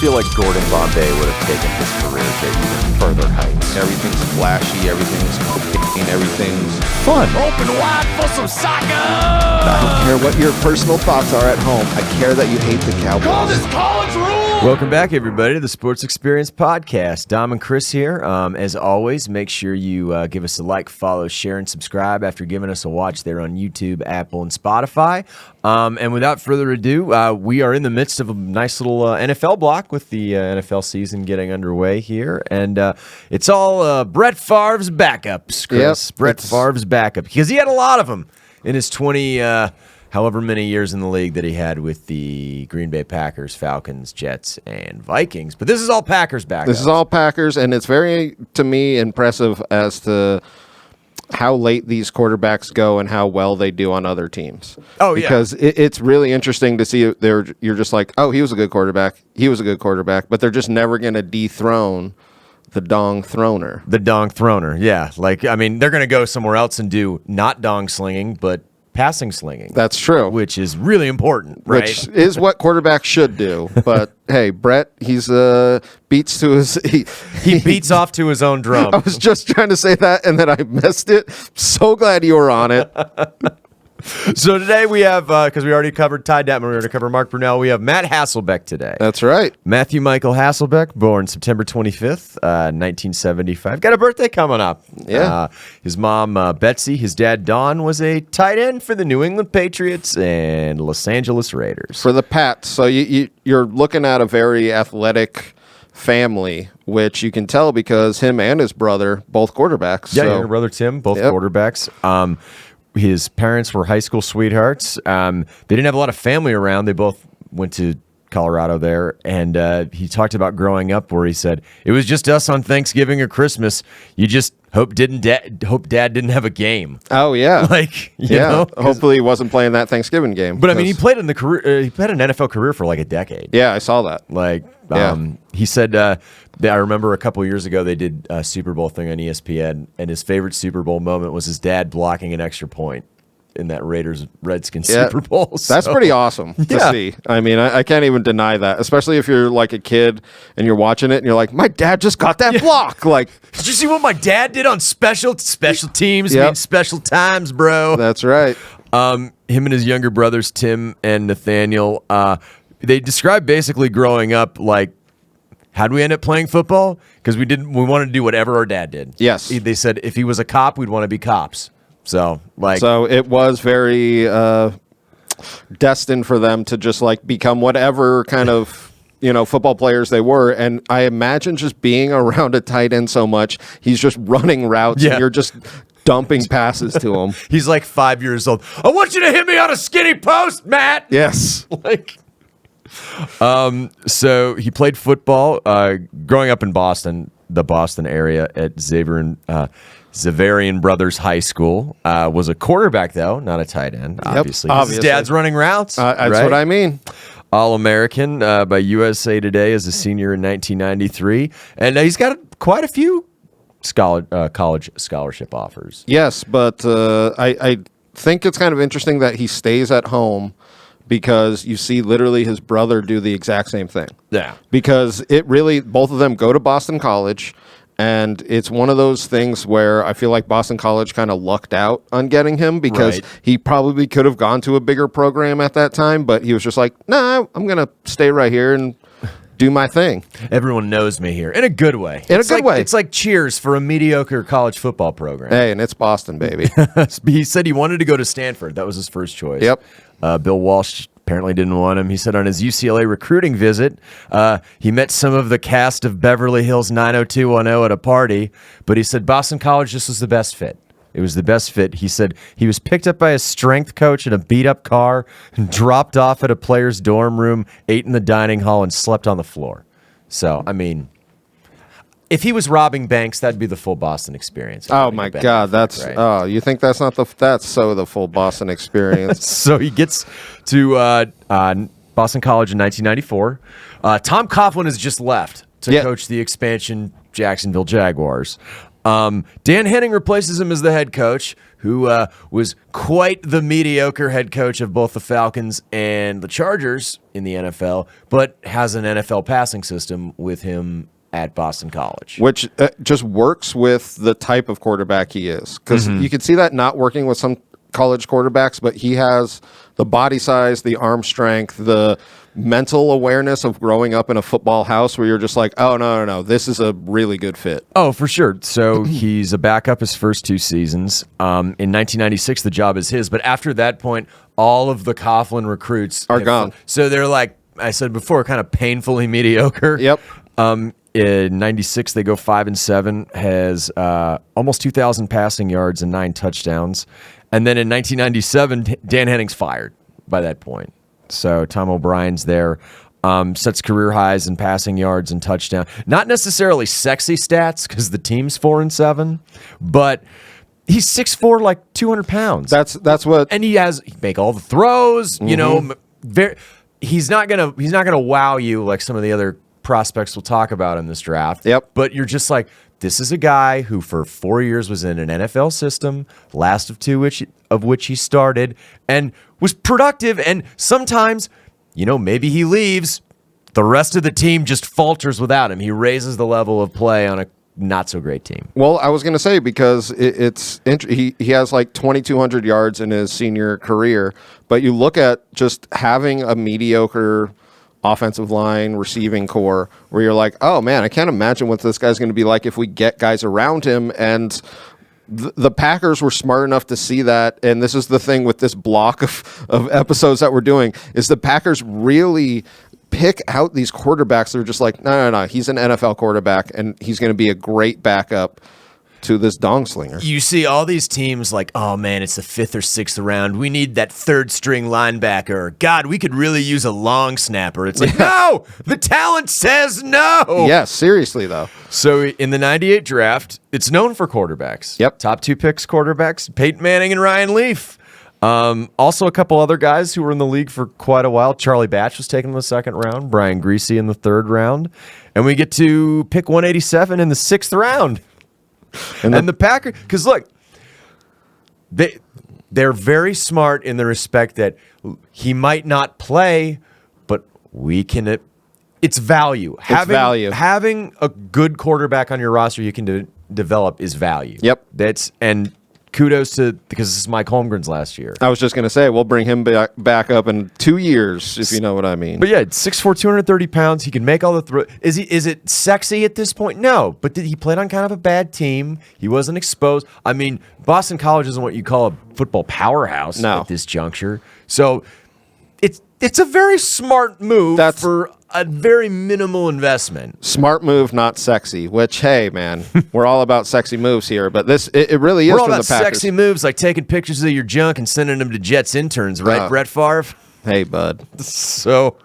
feel like Gordon Bombay would have taken his career to even further heights. Everything's flashy, everything's cocaine, everything's Fun. Open wide for some soccer! I don't care what your personal thoughts are at home. I care that you hate the Call Cowboys. this college rule! Welcome back, everybody, to the Sports Experience Podcast. Dom and Chris here. As always, make sure you give us a like, follow, share, and subscribe after giving us a watch there on YouTube, Apple, and Spotify. And without further ado, we are in the midst of a nice little NFL block with the NFL season getting underway here. And it's all Brett Favre's backups, Chris. Yep, Brett Favre's backup. Because he had a lot of them in his 20 however many years in the league that he had with the Green Bay Packers, Falcons, Jets, and Vikings. But this is all Packers backups. This is all Packers, and it's very, to me, impressive as to how late these quarterbacks go and how well they do on other teams. Oh, yeah. Because it's really interesting to see. You're just like, oh, he was a good quarterback. He was a good quarterback. But they're just never going to dethrone the dong throner. The dong throner, yeah. Like, I mean, they're going to go somewhere else and do not dong slinging, but passing slinging. That's true. Which is really important, right? Which is what quarterbacks should do. But, hey, Brett, he's beats to his... He beats off to his own drum. I was just trying to say that, and then I missed it. So glad you were on it. So today we have, because we already covered Ty Detmer, we already covered Mark Brunell, we have Matt Hasselbeck today. That's right. Matthew Michael Hasselbeck, born September 25th, 1975. Got a birthday coming up. Yeah. His mom, Betsy, his dad, Don, was a tight end for the New England Patriots and Los Angeles Raiders. For the Pats. So you're looking at a very athletic family, which you can tell because him and his brother, both quarterbacks. Yeah, so. younger brother Tim, both Yep. quarterbacks. His parents were high school sweethearts. They didn't have a lot of family around. They both went to Colorado there, and he talked about growing up where he said, it was just us on Thanksgiving or Christmas. You just hope dad didn't have a game. Oh, yeah. Like, you know? Hopefully he wasn't playing that Thanksgiving game. But I mean, he played in the career. He had an NFL career for like a decade. Yeah, I saw that. Like, Yeah. he said, I remember a couple years ago they did a Super Bowl thing on ESPN, and his favorite Super Bowl moment was his dad blocking an extra point in that Raiders-Redskins Super Bowl. That's pretty awesome to see. I mean, I can't even deny that, especially if you're like a kid and you're watching it and you're like, my dad just got that block. Like, did you see what my dad did on special teams? Yep. Mean special times, bro. That's right. Him and his younger brothers, Tim and Nathaniel, they described basically growing up like, how'd we end up playing football? Because we wanted to do whatever our dad did. Yes. They said if he was a cop, we'd want to be cops. So it was very destined for them to just like become whatever kind of football players they were. And I imagine just being around a tight end so much, he's just running routes and you're just dumping passes to him. He's like 5 years old. I want you to hit me on a skinny post, Matt. Yes. So he played football growing up in Boston, the Boston area at Xaverian Brothers High School. Was a quarterback, though, not a tight end, obviously. His dad's running routes. That's right? what I mean. All-American by USA Today as a senior in 1993. And he's got quite a few college scholarship offers. Yes, but I think it's kind of interesting that he stays at home because you see literally his brother do the exact same thing. Yeah. Because both of them go to Boston College, and it's one of those things where I feel like Boston College kind of lucked out on getting him because he probably could have gone to a bigger program at that time, but he was just like, nah, I'm going to stay right here and do my thing. Everyone knows me here in a good way. It's like Cheers for a mediocre college football program. Hey, and it's Boston, baby. He said he wanted to go to Stanford. That was his first choice. Yep. Bill Walsh apparently didn't want him. He said on his UCLA recruiting visit, he met some of the cast of Beverly Hills 90210 at a party, but he said Boston College just was the best fit. It was the best fit. He said he was picked up by a strength coach in a beat-up car and dropped off at a player's dorm room, ate in the dining hall, and slept on the floor. So, I mean, if he was robbing banks, that'd be the full Boston experience. Oh, my God. That's right? Oh, you think that's not that's the full Boston experience. So he gets to Boston College in 1994. Tom Coughlin has just left to coach the expansion Jacksonville Jaguars. Dan Henning replaces him as the head coach, who was quite the mediocre head coach of both the Falcons and the Chargers in the NFL, but has an NFL passing system with him at Boston College. Which just works with the type of quarterback he is. Because you can see that not working with some college quarterbacks, but he has the body size, the arm strength, the mental awareness of growing up in a football house where you're just like, oh, no, this is a really good fit. Oh, for sure. So he's a backup his first 2 seasons. In 1996, the job is his. But after that point, all of the Coughlin recruits are gone. So they're like I said before, kind of painfully mediocre. Yep. In 96, they go 5-7, has almost 2,000 passing yards and 9 touchdowns. And then in 1997, Dan Henning's fired by that point. So Tom O'Brien's there, sets career highs in passing yards and touchdown. Not necessarily sexy stats because the team's 4-7, but he's 6'4", like 200 pounds. That's what. And he make all the throws. You know, he's not gonna wow you like some of the other prospects we'll talk about in this draft. Yep. But you're just like, this is a guy who for 4 years was in an NFL system, last of 2 of which he started, and was productive. And sometimes, maybe he leaves. The rest of the team just falters without him. He raises the level of play on a not so great team. Well, I was going to say, because he has like 2,200 yards in his senior career, but you look at just having a mediocre offensive line, receiving core, where you're like, oh man, I can't imagine what this guy's going to be like if we get guys around him. And the Packers were smart enough to see that. And this is the thing with this block of episodes that we're doing, is the Packers really pick out these quarterbacks that are just like, no, he's an NFL quarterback and he's going to be a great backup to this dong slinger. You see all these teams like, oh man, it's the 5th or 6th round. We need that 3rd string linebacker. God, we could really use a long snapper. It's like, no, the talent says no. Yes, seriously though. So in the 98 draft, it's known for quarterbacks. Yep. Top 2 picks, quarterbacks, Peyton Manning and Ryan Leaf. Also a couple other guys who were in the league for quite a while. Charlie Batch was taken in the 2nd round, Brian Greasy in the 3rd round. And we get to pick 187 in the 6th round. And the Packers, because look, they're very smart in the respect that he might not play, but we can. It's value. Value. Having a good quarterback on your roster you can develop is value. Yep. And kudos to, because this is Mike Holmgren's last year. I was just going to say, we'll bring him back up in 2 years, if you know what I mean. But yeah, 6'4", 230 pounds. He can make all the throws. Is it sexy at this point? No. But he played on kind of a bad team. He wasn't exposed. I mean, Boston College isn't what you call a football powerhouse at this juncture. So it's a very smart move for a very minimal investment. Smart move, not sexy, which, hey, man, we're all about sexy moves here, but it really is we're all from about the Packers. Sexy moves, like taking pictures of your junk and sending them to Jets interns, right, Brett Favre? Hey, bud. So,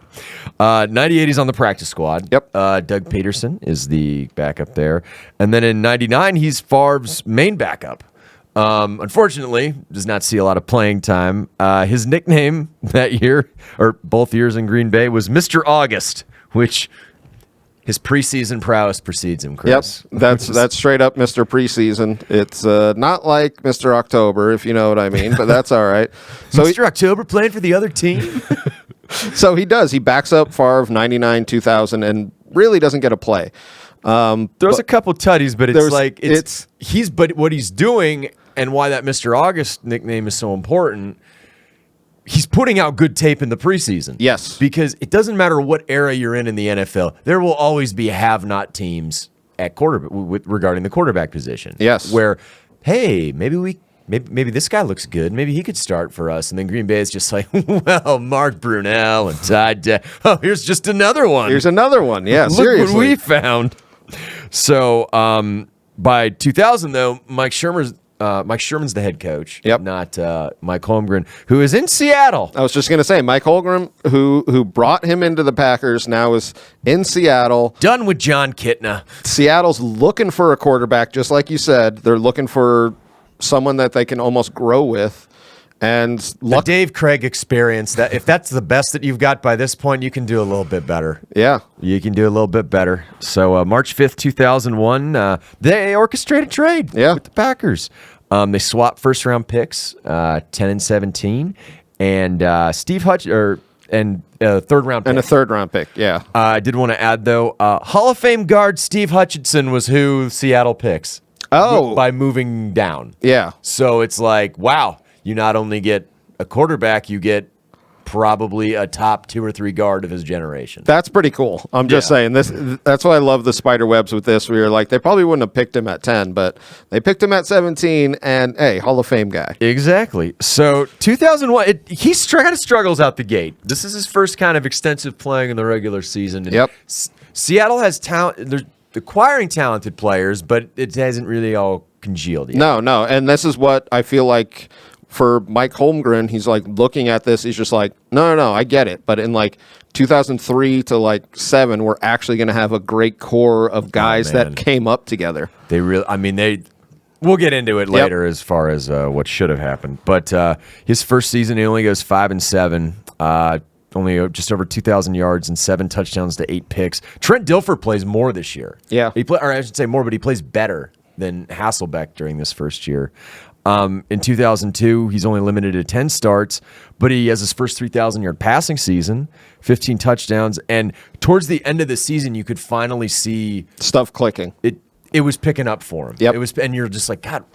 98, he's on the practice squad. Yep. Doug Peterson is the backup there. And then in 99, he's Favre's main backup. Unfortunately, does not see a lot of playing time. His nickname that year, or both years in Green Bay, was Mr. August, which his preseason prowess precedes him, Chris. Yep, that's straight up Mr. Preseason. It's not like Mr. October, if you know what I mean, but that's all right. So Mr. October playing for the other team? So he does. He backs up Favre 99, 2000, and really doesn't get a play. There's a couple tutties, but but what he's doing and why that Mr. August nickname is so important, he's putting out good tape in the preseason. Yes. Because it doesn't matter what era you're in the NFL, there will always be have-not teams at regarding the quarterback position. Yes. Where, hey, maybe this guy looks good. Maybe he could start for us. And then Green Bay is just like, well, Mark Brunell and Todd. Oh, here's just another one. Here's another one. Yeah, seriously. Look what we found. So by 2000, though, Mike Sherman's the head coach, not Mike Holmgren, who is in Seattle. I was just going to say, Mike Holmgren, who brought him into the Packers, now is in Seattle. Done with John Kitna. Seattle's looking for a quarterback, just like you said. They're looking for someone that they can almost grow with. And The Dave Craig experience, that if that's the best that you've got by this point, you can do a little bit better. Yeah. You can do a little bit better. So March 5th, 2001, they orchestrated trade with the Packers. They swapped first-round picks, 10 and 17, and Steve Hutch and a third-round pick. And a third-round pick, yeah. I did want to add, though, Hall of Fame guard Steve Hutchinson was who Seattle picks. By moving down. Yeah. So it's like, wow, you not only get a quarterback, you get probably a top 2 or 3 guard of his generation. That's pretty cool. I'm just saying this. That's why I love the spider webs with this. We were like, they probably wouldn't have picked him at 10, but they picked him at 17, and hey, Hall of Fame guy. Exactly. So 2001, he kind of struggles out the gate. This is his first kind of extensive playing in the regular season. And Seattle has talent. They're acquiring talented players, but it hasn't really all congealed yet. No. And this is what I feel like for Mike Holmgren, he's like looking at this, he's just like, no, I get it. But in like 2003 to like 7, we're actually going to have a great core of guys that came up together. They really, we'll get into it later as far as what should have happened. But his first season, he only goes 5 and 7. Only just over 2,000 yards and 7 touchdowns to 8 picks. Trent Dilfer plays more this year. Yeah. Or I should say more, but he plays better than Hasselbeck during this first year. In 2002, he's only limited to 10 starts, but he has his first 3,000-yard passing season, 15 touchdowns, and towards the end of the season, you could finally see stuff clicking. It was picking up for him. Yep. And you're just like, God,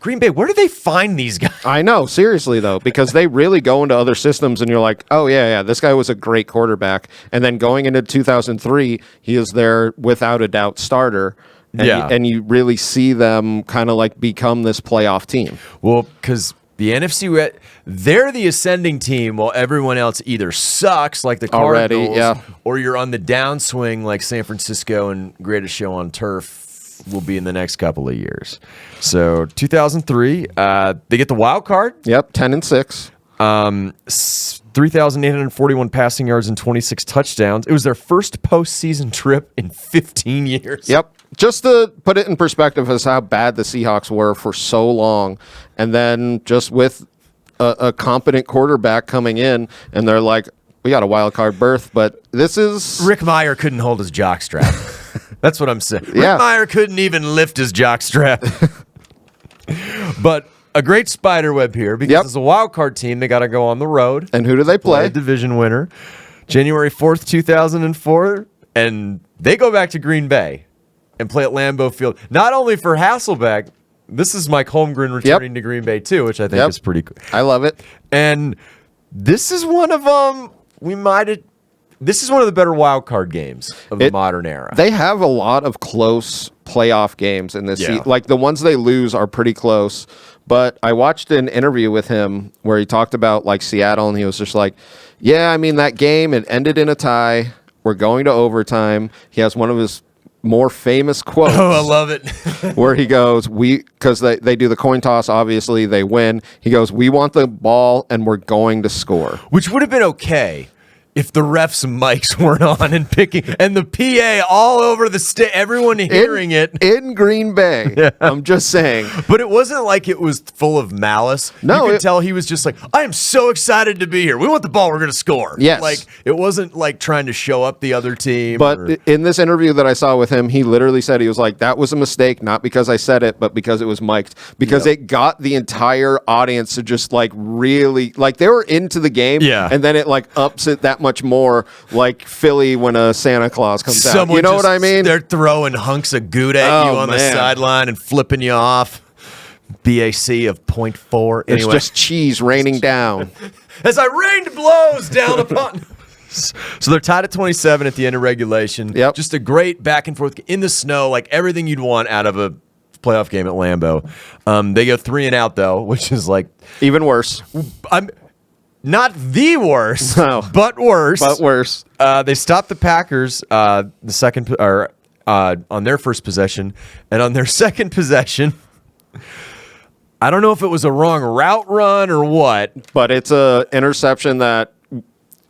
Green Bay, where do they find these guys? I know, seriously, though, because they really go into other systems, and you're like, oh, yeah, this guy was a great quarterback. And then going into 2003, he is their, without a doubt, starter. And you really see them kind of like become this playoff team. Well, because the NFC West, they're the ascending team while everyone else either sucks, like the Cardinals, or you're on the downswing like San Francisco and Greatest Show on Turf will be in the next couple of years. So 2003, they get the wild card. Yep, 10 and 6. 3,841 passing yards and 26 touchdowns. It was their first postseason trip in 15 years. Yep. Just to put it in perspective as how bad the Seahawks were for so long, and then just with a competent quarterback coming in, and they're like, we got a wild card berth, but this is... Rick Meyer couldn't hold his jockstrap. That's what I'm saying. Rick Meyer couldn't even lift his jockstrap. But a great spider web here because as a wild card team, they got to go on the road. And who do they play? A division winner. January 4th, 2004, and they go back to Green Bay and play at Lambeau Field. Not only for Hasselbeck, this is Mike Holmgren returning to Green Bay too, which I think is pretty cool. I love it. And this is one of them. This is one of the better wild card games of the modern era. They have a lot of close playoff games in this. Like the ones they lose are pretty close. But I watched an interview with him where he talked about like Seattle, and he was just like, "Yeah, I mean that game it ended in a tie. We're going to overtime." He has one of his more famous quotes. Oh, I love it. Where he goes, because they do the coin toss, obviously they win. He goes, "We want the ball and we're going to score." Which would have been okay if the refs' mics weren't on and picking, and the PA all over the state, everyone hearing it. In Green Bay. Yeah. I'm just saying. But it wasn't like it was full of malice. No. You could tell he was just like, I am so excited to be here. We want the ball. We're going to score. Yes. Like, it wasn't like trying to show up the other team. But in this interview that I saw with him, he literally said, he was like, that was a mistake, not because I said it, but because it was mic'd. Because it got the entire audience to just like really, like they were into the game. Yeah. And then it like ups it that much more, like Philly when a Santa Claus comes out. You know what I mean? They're throwing hunks of good at you on the sideline and flipping you off. BAC of 0.4. It's just cheese raining down. As I rained blows down upon... So they're tied at 27 at the end of regulation. Yep. Just a great back and forth in the snow, like everything you'd want out of a playoff game at Lambeau. They go 3 and out, though, which is like... Even worse. I'm... Not the worst, no. but worse. But worse. They stopped the Packers the second on their first possession, and on their second possession, I don't know if it was a wrong route run or what, but it's a interception that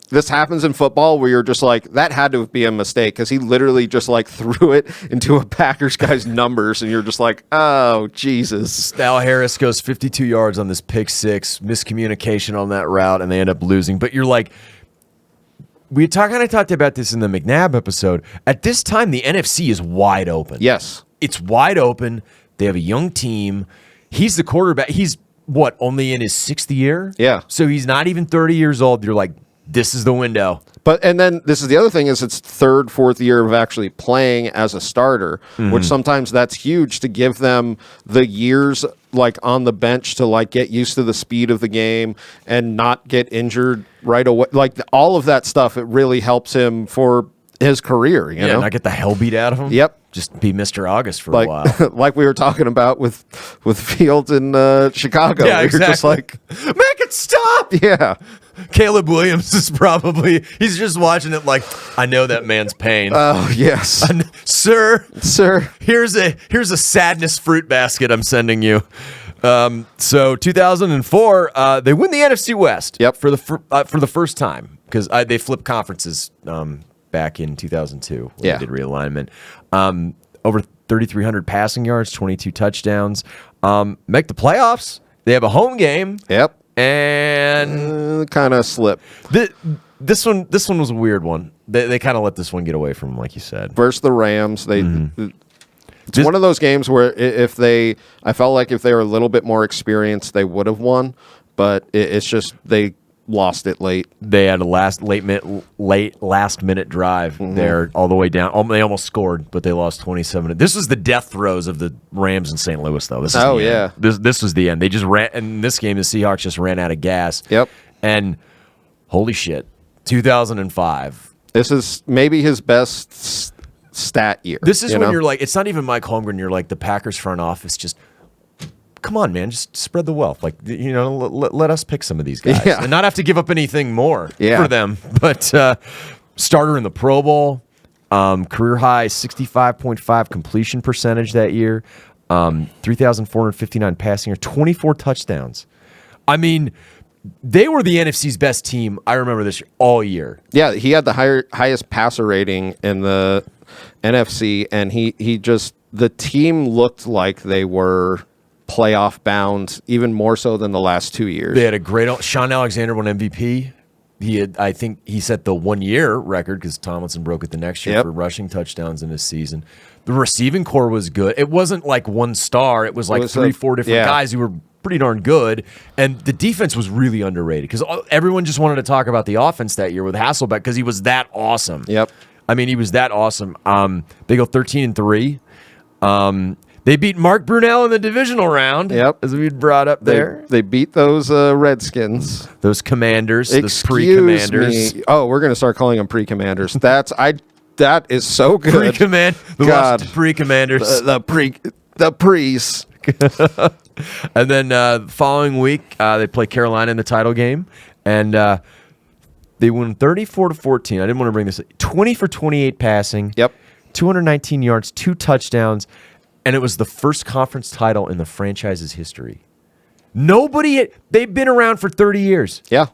this happens in football where you're just like, that had to be a mistake because he literally just like threw it into a Packers guy's numbers, and you're just like, oh, Jesus. Al Harris goes 52 yards on this pick six, miscommunication on that route, and they end up losing. But you're like, we kind of talked about this in the McNabb episode. At this time, the NFC is wide open. Yes. It's wide open. They have a young team. He's the quarterback. He's, only in his 6th year? Yeah. So he's not even 30 years old. You're like, this is the window. And then this is the other thing is it's 3rd, 4th year of actually playing as a starter, which sometimes that's huge to give them the years like on the bench to like get used to the speed of the game and not get injured right away. Like all of that stuff, it really helps him for his career, you know? Not get the hell beat out of him. Yep. Just be Mr. August for like, a while. like we were talking about with Fields in Chicago. Yeah, You're just like, make it stop. yeah. Caleb Williams is he's just watching it like, I know that man's pain. Oh, yes. Sir, Sir. here's a sadness fruit basket I'm sending you. So 2004, they win the NFC West. Yep. For the first time because they flipped conferences back in 2002 when they did realignment. Over 3,300 passing yards, 22 touchdowns. Make the playoffs. They have a home game. Yep. And Kind of slip. this one was a weird one. They kind of let this one get away from them, like you said. Versus the Rams, it's one of those games where I felt like if they were a little bit more experienced, they would have won. But it's just they lost it late. They had a last minute drive there all the way down. They almost scored, but they lost 27. This was the death throes of the Rams in St. Louis, though. This was the end. They just ran. And in this game, the Seahawks just ran out of gas. Yep. And holy shit, 2005. This is maybe his best stat year. This is when you're like, it's not even Mike Holmgren. You're like the Packers front office just. Come on, man, just spread the wealth. Like, let us pick some of these guys and not have to give up anything more for them. But starter in the Pro Bowl, career high 65.5 completion percentage that year, 3,459 passing yards, 24 touchdowns. I mean, they were the NFC's best team. I remember this all year. Yeah, he had the highest passer rating in the NFC, and the team looked like they were playoff bound, even more so than the last 2 years. They had a great. Sean Alexander won MVP. I think he set the 1 year record because Tomlinson broke it the next year for rushing touchdowns in his season. The receiving core was good. It wasn't like one star. It was like 3-4 different guys who were pretty darn good. And the defense was really underrated because everyone just wanted to talk about the offense that year with Hasselbeck because he was that awesome. Yep. I mean, he was that awesome. They go 13-3. They beat Mark Brunell in the divisional round, as we'd brought up there. They beat those Redskins. Those Commanders, those pre-Commanders. Me. Oh, we're going to start calling them pre-Commanders. That is so good. The pre-Commanders. The pre's. And then the following week, they play Carolina in the title game, and they won 34-14. I didn't want to bring this up. 20 for 28 passing. Yep. 219 yards, 2 touchdowns. And it was the first conference title in the franchise's history. They've been around for 30 years. Yeah.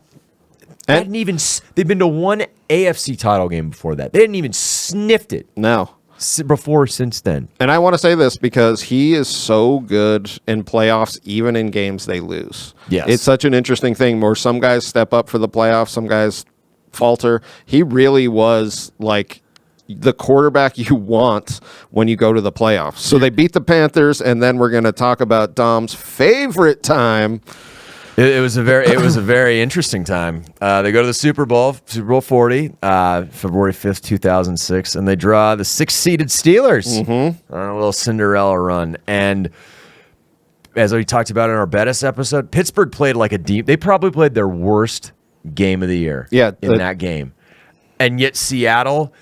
They've been to one AFC title game before that. They hadn't even sniffed it. No. Since then. And I want to say this because he is so good in playoffs, even in games they lose. Yes. It's such an interesting thing where some guys step up for the playoffs, some guys falter. He really was like the quarterback you want when you go to the playoffs. So they beat the Panthers, and then we're going to talk about Dom's favorite time. It was a very interesting time. They go to the Super Bowl 40, February 5th, 2006, and they draw the 6-seeded Steelers on a little Cinderella run. And as we talked about in our Bettis episode, Pittsburgh played like a deep. They probably played their worst game of the year. In that game, and yet Seattle.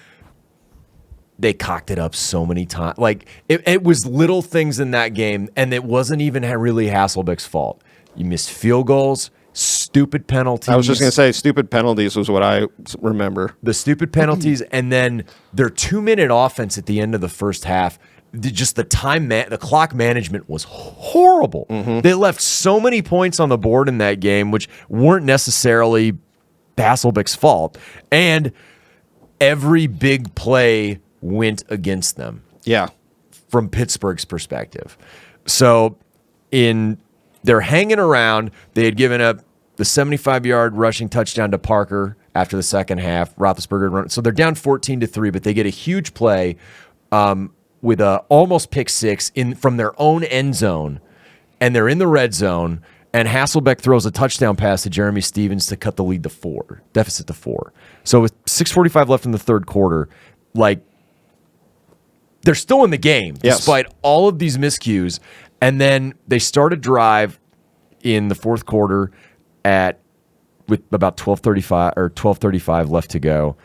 They cocked it up so many times. Like, it was little things in that game, and it wasn't even really Hasselbeck's fault. You missed field goals, stupid penalties. I was just going to say, stupid penalties was what I remember. The stupid penalties, and then their 2-minute offense at the end of the first half, just the clock management was horrible. They left so many points on the board in that game, which weren't necessarily Hasselbeck's fault. And every big play went against them. Yeah. From Pittsburgh's perspective. So they're hanging around. They had given up the 75-yard rushing touchdown to Parker after the second half. Roethlisberger run. So they're down 14-3, but they get a huge play with a almost pick six from their own end zone, and they're in the red zone, and Hasselbeck throws a touchdown pass to Jeremy Stevens to cut the lead to 4, deficit to 4. So with 6:45 left in the third quarter, like, they're still in the game despite all of these miscues. And then they start a drive in the fourth quarter with about 12:35 left to go.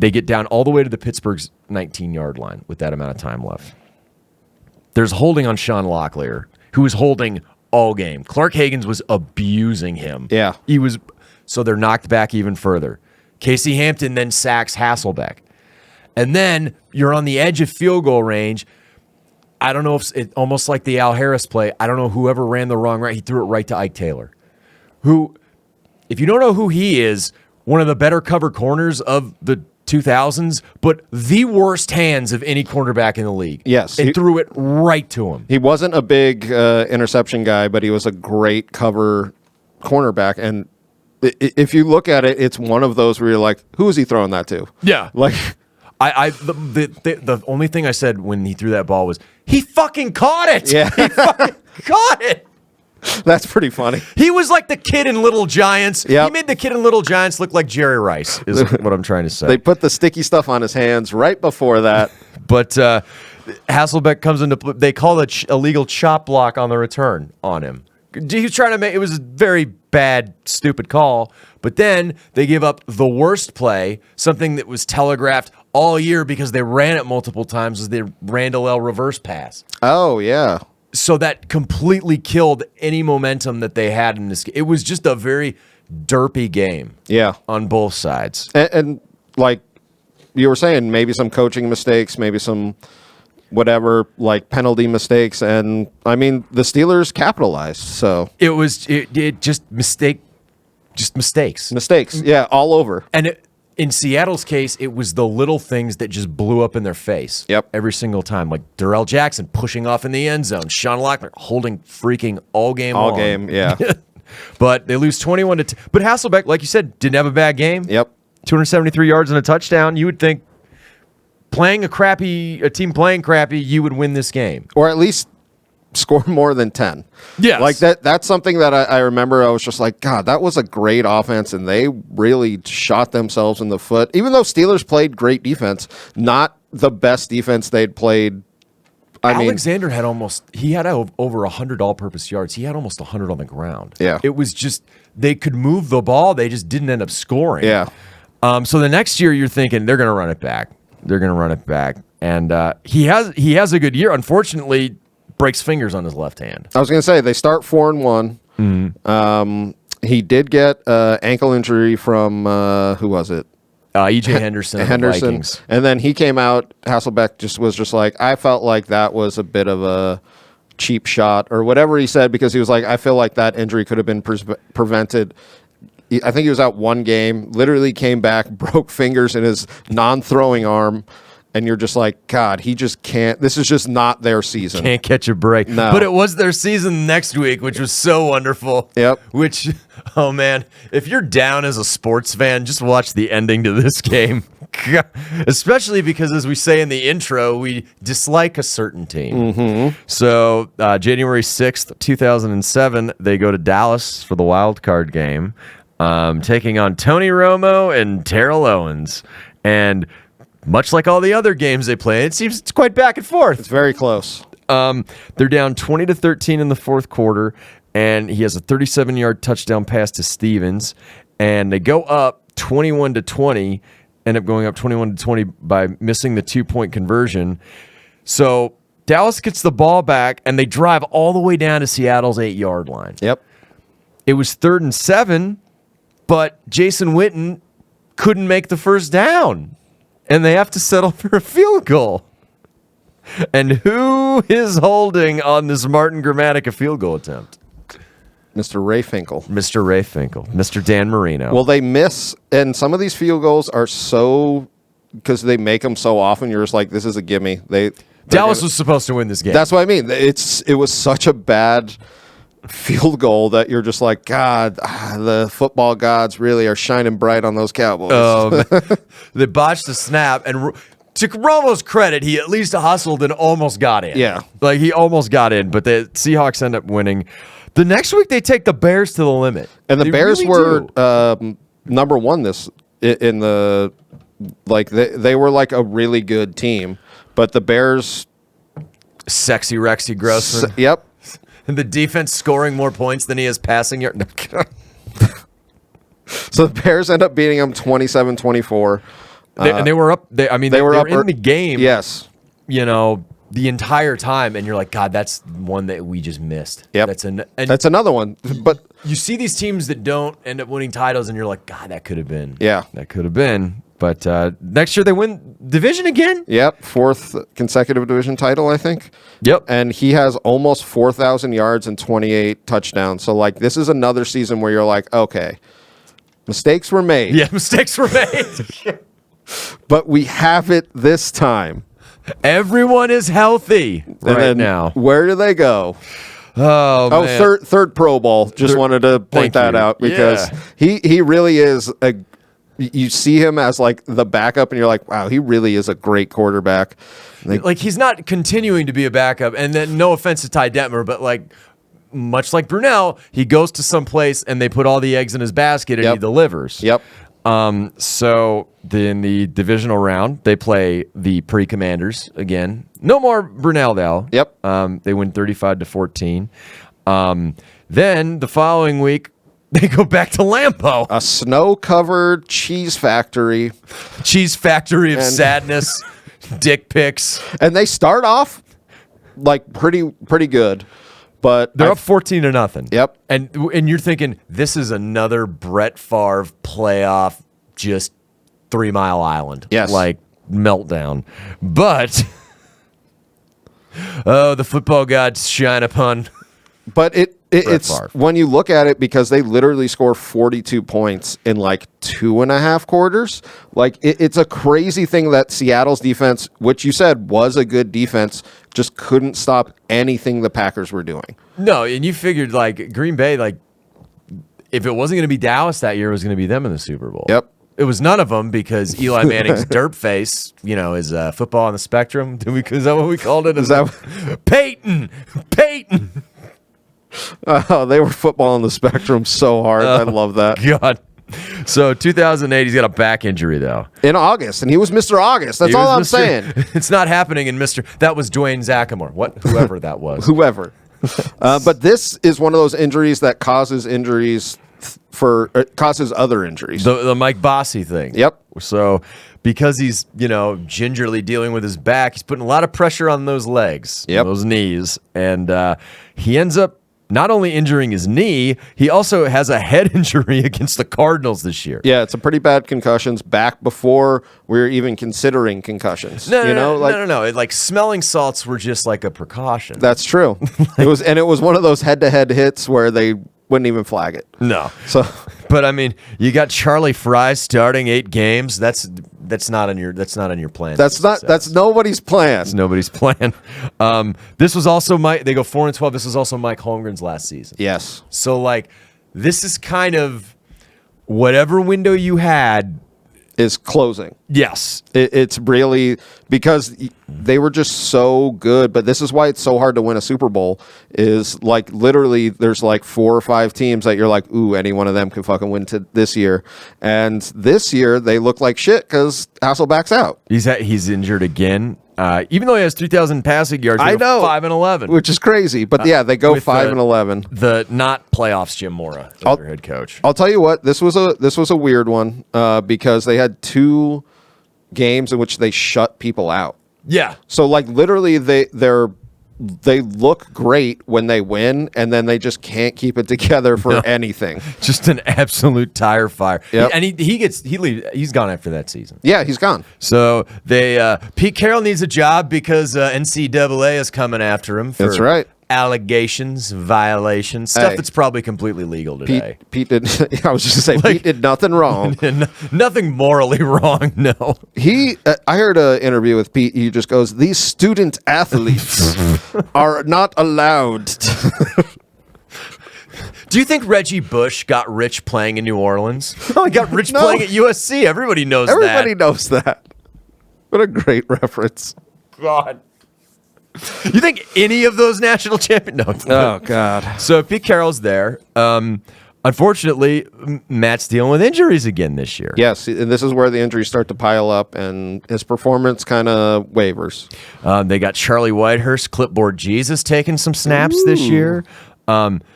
They get down all the way to the Pittsburgh's 19-yard line with that amount of time left. There's holding on Sean Locklear, who was holding all game. Clark Hagens was abusing him. Yeah. So they're knocked back even further. Casey Hampton then sacks Hasselbeck. And then you're on the edge of field goal range. I don't know if it's almost like the Al Harris play. I don't know whoever ran the wrong right. He threw it right to Ike Taylor, who, if you don't know who he is, one of the better cover corners of the 2000s, but the worst hands of any cornerback in the league. Yes. It threw it right to him. He wasn't a big interception guy, but he was a great cover cornerback. And if you look at it, it's one of those where you're like, who is he throwing that to? Yeah. Like, the only thing I said when he threw that ball was, he fucking caught it. Yeah. He fucking caught it. that's pretty funny. He was like the kid in Little Giants. Yep. He made the kid in Little Giants look like Jerry Rice, is what I'm trying to say. They put the sticky stuff on his hands right before that. But Hasselbeck comes into play. They call it illegal chop block on the return on him. He was trying to make it was a very bad, stupid call. But then they give up the worst play, something that was telegraphed all year because they ran it multiple times, was the Randall L. reverse pass. Oh, yeah. So that completely killed any momentum that they had in this game. It was just a very derpy game. Yeah. On both sides. And like you were saying, maybe some coaching mistakes, maybe some whatever, like penalty mistakes. And I mean, the Steelers capitalized. So it just mistakes. Mistakes. Yeah. All over. And in Seattle's case, it was the little things that just blew up in their face. Yep. Every single time. Like Darrell Jackson pushing off in the end zone. Sean Locklear holding freaking all game long. All game. Yeah. But they lose 21-10. But Hasselbeck, like you said, didn't have a bad game. Yep. 273 yards and a touchdown. You would think a team playing crappy, you would win this game. Or at least score more than 10. Yes. Like that's something that I remember. I was just like, God, that was a great offense, and they really shot themselves in the foot. Even though Steelers played great defense, not the best defense they'd played. Alexander had over 100 all-purpose yards. He had almost 100 on the ground. Yeah. It was just, they could move the ball. They just didn't end up scoring. Yeah. So the next year you're thinking they're going to run it back. And he has a good year. Unfortunately, breaks fingers on his left hand. I was going to say, they start 4-1. Mm-hmm. He did get ankle injury from, who was it? E.J. Henderson of the Vikings. And then he came out, Hasselbeck was just like, I felt like that was a bit of a cheap shot or whatever he said, because he was like, I feel like that injury could have been prevented. I think he was out one game, literally came back, broke fingers in his non-throwing arm, and you're just like, God, he just can't. This is just not their season. Can't catch a break. No. But it was their season next week, which was so wonderful. Yep. Which, oh man, if you're down as a sports fan, just watch the ending to this game. Especially because, as we say in the intro, we dislike a certain team. Mm-hmm. So January 6th, 2007, they go to Dallas for the wild card game, taking on Tony Romo and Terrell Owens. And much like all the other games they play, it seems it's quite back and forth. It's very close. They're down 20-13 in the fourth quarter, and he has a 37-yard touchdown pass to Stevens, and they go up 21-20, end up going up 21-20 by missing the 2-point conversion. So Dallas gets the ball back, and they drive all the way down to Seattle's 8-yard line. Yep. It was 3rd and 7, but Jason Witten couldn't make the first down. And they have to settle for a field goal. And who is holding on this Martin Gramatica field goal attempt? Mr. Ray Finkel. Mr. Ray Finkel, Mr. Dan Marino. Well, they miss, and some of these field goals are so, because they make them so often, you're just like, this is a gimme. Dallas was supposed to win this game. That's what I mean. It was such a bad field goal that you're just like, God, the football gods really are shining bright on those Cowboys. They botched the snap, and to Romo's credit, he at least hustled and almost got in. Yeah. Like, he almost got in, but the Seahawks end up winning. The next week, they take the Bears to the limit. And the They Bears really were do. number one in the, like, they were like a really good team, but the Bears. Sexy Rexy Grossman. Yep. And the defense scoring more points than he has passing yards. So the Bears end up beating them 27-24. And they were up. They were up in the game. Yes. You know, the entire time, and you're like, God, that's one that we just missed. Yep. That's another one. But you see these teams that don't end up winning titles, and you're like, God, that could have been. Yeah. That could have been. But next year they win division again? Yep. 4th consecutive division title, I think. Yep. And he has almost 4,000 yards and 28 touchdowns. So, like, this is another season where you're like, okay, mistakes were made. Yeah, mistakes were made. But we have it this time. Everyone is healthy right now. Where do they go? Oh, man. Third Pro Bowl. Just wanted to point that out because he really is a. You see him as like the backup, and you're like, wow, he really is a great quarterback. Like, he's not continuing to be a backup, and then no offense to Ty Detmer, but like much like Brunell, he goes to some place and they put all the eggs in his basket and he delivers. Yep. So in the divisional round, they play the Pre-Commanders again. No more Brunell though. Yep. They win 35-14. Then the following week, they go back to Lambeau. A snow-covered cheese factory. Cheese factory of sadness, dick pics. And they start off like pretty good, but they're up 14-0. Yep. And you're thinking, this is another Brett Favre playoff, just 3 Mile Island. Yes. Like meltdown. But the football gods shine upon. But it's Favre. when you look at it, because they literally score 42 points in like 2.5 quarters. Like it's a crazy thing that Seattle's defense, which you said was a good defense, just couldn't stop anything the Packers were doing. No, and you figured like Green Bay, like if it wasn't going to be Dallas that year, it was going to be them in the Super Bowl. Yep. It was none of them because Eli Manning's derp face, is football on the spectrum. Is that what we called it? Is that Peyton? They were football on the spectrum so hard. I love that. God. So 2008, he's got a back injury though. In August, and he was Mr. August. That's all I'm saying. It's not happening in Mr. That was Dwayne Zachamore. Whoever that was. Whoever. But this is one of those injuries that causes injuries causes other injuries. The Mike Bossy thing. Yep. So because he's, gingerly dealing with his back, he's putting a lot of pressure on those legs, those knees, and he ends up not only injuring his knee, he also has a head injury against the Cardinals this year. Yeah, it's a pretty bad concussions back before we were even considering concussions. No. Like smelling salts were just like a precaution. That's true. It was one of those head-to-head hits where they wouldn't even flag it. No. So, but I mean, you got Charlie Fry starting 8 games. That's not on your plan. That's nobody's plan. It's nobody's plan. This was also they go 4-12. This was also Mike Holmgren's last season. Yes. So like, this is kind of whatever window you had is closing. Yes. It's really because they were just so good, but this is why it's so hard to win a Super Bowl is like literally there's like 4 or 5 teams that you're like, ooh, any one of them can fucking win this year. And this year they look like shit because Hasselback's out. He's injured again. Even though he has 3,000 passing yards, I know 5-11, which is crazy. But yeah, they go 5-11. The not playoffs Jim Mora, their head coach. I'll tell you what, this was a weird one because they had 2 games in which they shut people out. Yeah. So like literally they look great when they win, and then they just can't keep it together for anything. Just an absolute tire fire. Yep. And he's gone after that season. Yeah, he's gone. So Pete Carroll needs a job because NCAA is coming after him for That's right. allegations, violations, stuff that's probably completely legal today. Pete did. I was just gonna say Pete did nothing wrong. Nothing morally wrong. No. I heard an interview with Pete. He just goes, "These student athletes are not allowed." Do you think Reggie Bush got rich playing in New Orleans? Oh, he got rich playing at USC. Everybody knows that. Everybody knows that. What a great reference. God. You think any of those national champions? No. Oh, God. So Pete Carroll's there. Unfortunately, Matt's dealing with injuries again this year. Yes, and this is where the injuries start to pile up, and his performance kind of wavers. They got Charlie Whitehurst, clipboard Jesus, taking some snaps this year.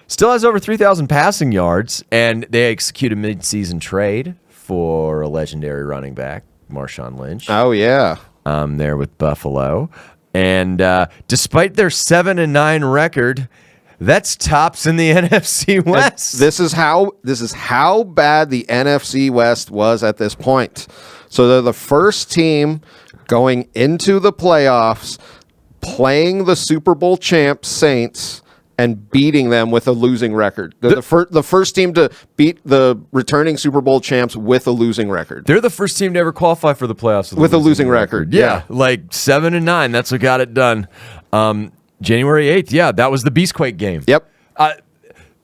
Still has over 3,000 passing yards, and they execute a midseason trade for a legendary running back, Marshawn Lynch. Oh, yeah. There with Buffalo. And despite their 7-9 record, that's tops in the NFC West. This is how bad the NFC West was at this point. So they're the first team going into the playoffs, playing the Super Bowl champs Saints, and beating them with a losing record. They're the first team to beat the returning Super Bowl champs with a losing record. They're the first team to ever qualify for the playoffs with a losing record. Yeah, like 7-9. That's what got it done. January 8th. Yeah, that was the Beastquake game. Yep.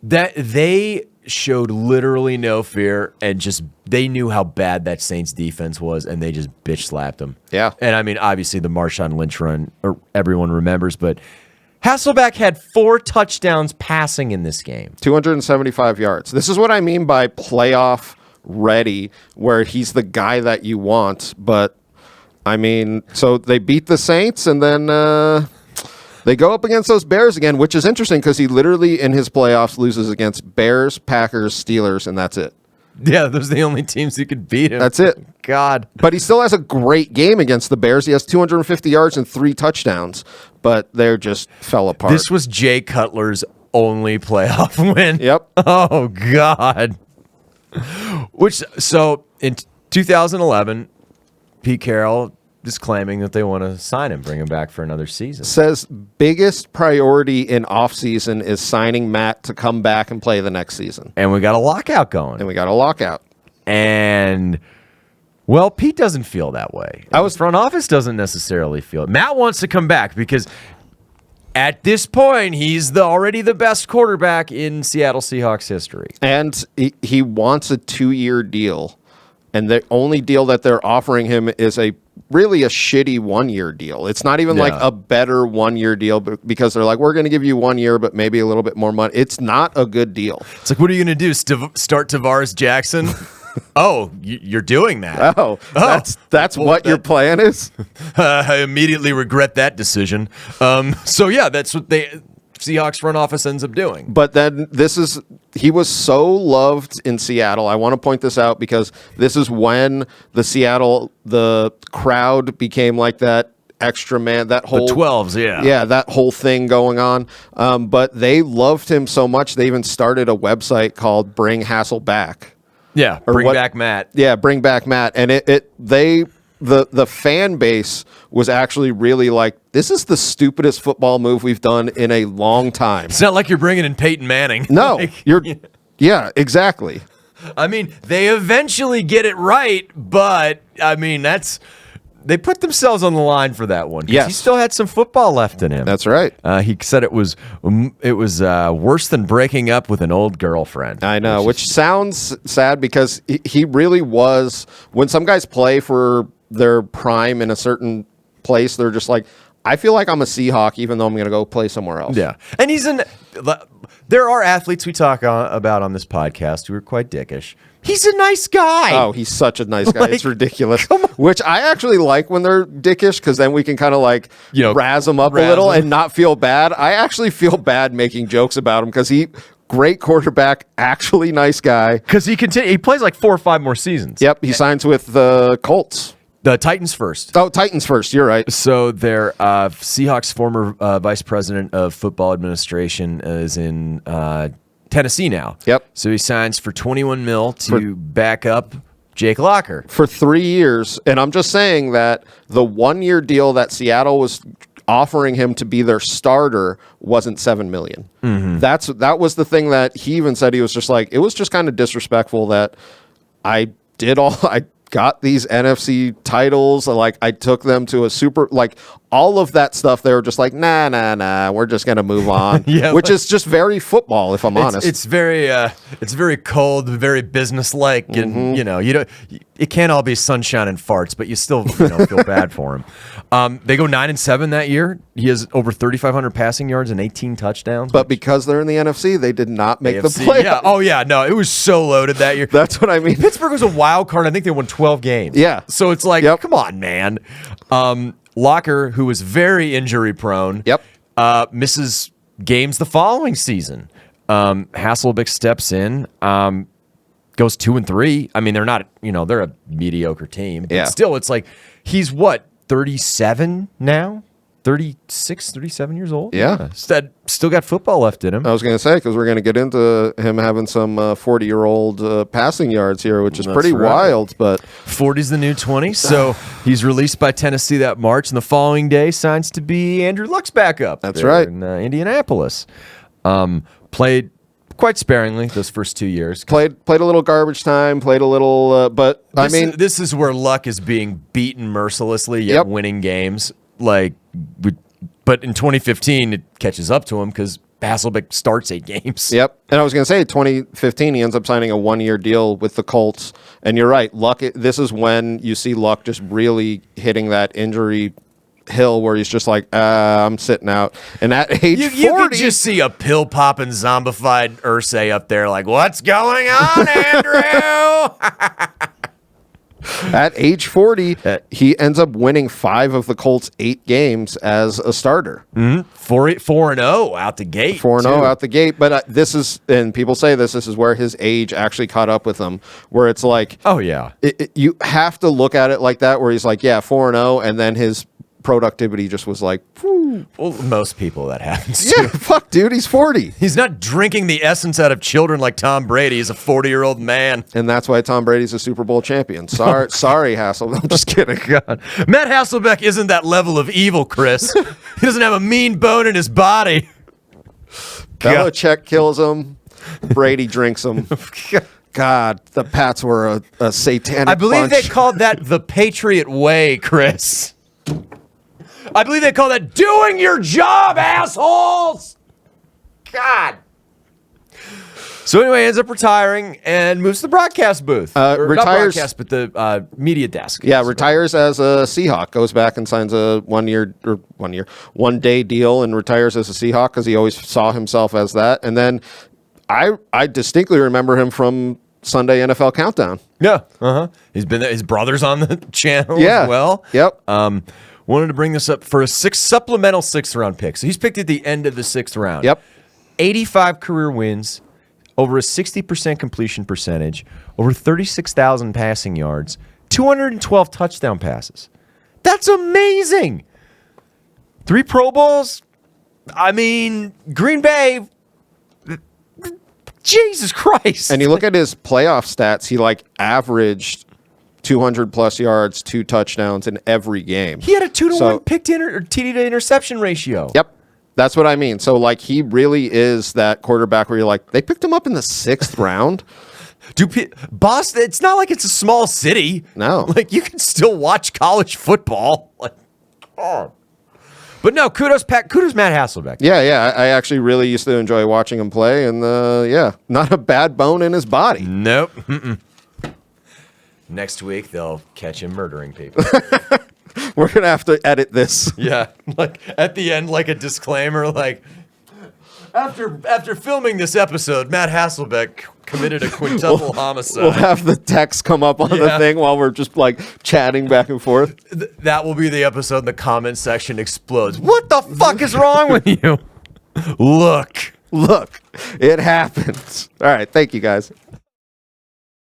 That they showed literally no fear, and just they knew how bad that Saints defense was, and they just bitch slapped them. Yeah. And I mean, obviously the Marshawn Lynch run, everyone remembers, but Hasselback had 4 touchdowns passing in this game. 275 yards. This is what I mean by playoff ready, where he's the guy that you want. But, I mean, so they beat the Saints, and then they go up against those Bears again, which is interesting because he literally, in his playoffs, loses against Bears, Packers, Steelers, and that's it. Yeah, those are the only teams who could beat him. That's it. God. But he still has a great game against the Bears. He has 250 yards and 3 touchdowns, but they just fell apart. This was Jay Cutler's only playoff win. Yep. Oh, God. So in 2011, Pete Carroll is claiming that they want to sign him, bring him back for another season. Says biggest priority in offseason is signing Matt to come back and play the next season. And we got a lockout going. And, well, Pete doesn't feel that way. Front office doesn't necessarily feel it. Matt wants to come back because at this point, he's already the best quarterback in Seattle Seahawks history. And he wants a 2-year deal. And the only deal that they're offering him is really a shitty 1-year deal. It's not even like a better 1-year deal because they're like, we're going to give you 1 year, but maybe a little bit more money. It's not a good deal. It's like, what are you going to do? Start Tavares Jackson? Oh, you're doing that. Oh, that's what your plan is? I immediately regret that decision. So, yeah, that's what Seahawks front office ends up doing. But then he was so loved in Seattle. I want to point this out because this is when the crowd became like that extra man, that whole the 12s, yeah. Yeah, that whole thing going on. But they loved him so much they even started a website called Bring Hasselback. Yeah, Bring Back Matt. Yeah, Bring Back Matt. And the fan base was actually really like, this is the stupidest football move we've done in a long time. It's not like you're bringing in Peyton Manning. No, yeah, exactly. I mean, they eventually get it right, but I mean, they put themselves on the line for that one. Yes, he still had some football left in him. That's right. He said it was worse than breaking up with an old girlfriend. I know, which sounds sad because he really was. When some guys play for their prime in a certain place, they're just like, I feel like I'm a Seahawk even though I'm going to go play somewhere else. Yeah. And there are athletes we talk about on this podcast who are quite dickish. He's a nice guy. Oh, he's such a nice guy. It's ridiculous. Which I actually like when they're dickish because then we can kind of razz them up a little and not feel bad. I actually feel bad making jokes about him because great quarterback, actually nice guy. Because he plays like 4 or 5 more seasons. Yep, he signs with the Colts. The Titans first. Oh, Titans first. You're right. So their Seahawks former vice president of football administration is in Tennessee now. Yep. So he signs for $21 million to back up Jake Locker for 3 years. And I'm just saying that the 1-year deal that Seattle was offering him to be their starter wasn't $7 million. That was the thing that he even said. He was just like, it was just kind of disrespectful that I got these NFC titles. Like, I took them to a super, like, all of that stuff. They were just like, nah, we're just gonna move on. Which is just very football, if I'm honest. It's very cold, very businesslike, and you don't. It can't all be sunshine and farts, but you still feel bad for him. They go 9-7 that year. He has over 3,500 passing yards and 18 touchdowns. But because they're in the NFC, they did not make the playoffs. Yeah. Oh yeah. No, it was so loaded that year. That's what I mean. Pittsburgh was a wild card. I think they won 12 games. Yeah. So it's like, come on, man. Locker, who was very injury prone, misses games the following season. Hasselbeck steps in, goes 2-3. I mean, they're not, they're a mediocre team, but still, it's like he's what, 37 now? 36, 37 years old? Yeah. Still got football left in him. I was going to say, because we're going to get into him having some 40-year-old passing yards here, which is pretty wild. But 40's the new 20, so he's released by Tennessee that March, and the following day signs to be Andrew Luck's backup. That's right. In Indianapolis. Played quite sparingly those first 2 years. Played a little garbage time, played a little, but this is where Luck is being beaten mercilessly, yet winning games. But in 2015, it catches up to him because Hasselbeck starts 8 games. Yep. And I was going to say, 2015, he ends up signing a 1-year deal with the Colts. And you're right, Luck. This is when you see Luck just really hitting that injury hill where he's just like, I'm sitting out. And at age 40... You could just see a pill-popping, zombified Irsay up there like, what's going on, Andrew? At age 40, he ends up winning 5 of the Colts' 8 games as a starter. 4-0 out the gate. 4-0 out the gate. But this is, and people say this is where his age actually caught up with him, where it's like, oh, yeah. You have to look at it like that, where he's like, 4-0, and then his productivity just was like, whew. Well, most people that happens to. Yeah, fuck, dude, he's 40. He's not drinking the essence out of children like Tom Brady. He's a 40-year-old man. And that's why Tom Brady's a Super Bowl champion. Sorry, Hassel. I'm just kidding. God. Matt Hasselbeck isn't that level of evil, Chris. He doesn't have a mean bone in his body. Belichick kills him. Brady drinks him. God, the Pats were a satanic I believe bunch. they called that the Patriot way, Chris. I believe they call that doing your job, assholes! God. So anyway, ends up retiring and moves to the broadcast booth. Retires, not broadcast, but the media desk. Yeah, retires as a Seahawk. Goes back and signs a 1 day deal and retires as a Seahawk because he always saw himself as that. And then I distinctly remember him from Sunday NFL Countdown. Yeah. He's been there. His brother's on the channel as well. Yep. Wanted to bring this up for a supplemental 6th round pick. So he's picked at the end of the 6th round. Yep. 85 career wins, over a 60% completion percentage, over 36,000 passing yards, 212 touchdown passes. That's amazing. 3 Pro Bowls. I mean, Green Bay. Jesus Christ. And you look at his playoff stats, he averaged 200 plus yards, 2 touchdowns in every game. He had a 2-to-1 pick to TD to interception ratio. Yep. That's what I mean. So, he really is that quarterback where you're like, they picked him up in the 6th round. Boston, it's not like it's a small city. No. You can still watch college football. But no, kudos Matt Hasselbeck. Yeah. I actually really used to enjoy watching him play, and not a bad bone in his body. Nope. Next week, they'll catch him murdering people. We're going to have to edit this. Yeah. At the end, a disclaimer, after filming this episode, Matt Hasselbeck committed a quintuple homicide. We'll have the text come up on the thing while we're just chatting back and forth. That will be the episode, and the comment section explodes. What the fuck is wrong with you? Look, it happens. All right. Thank you, guys.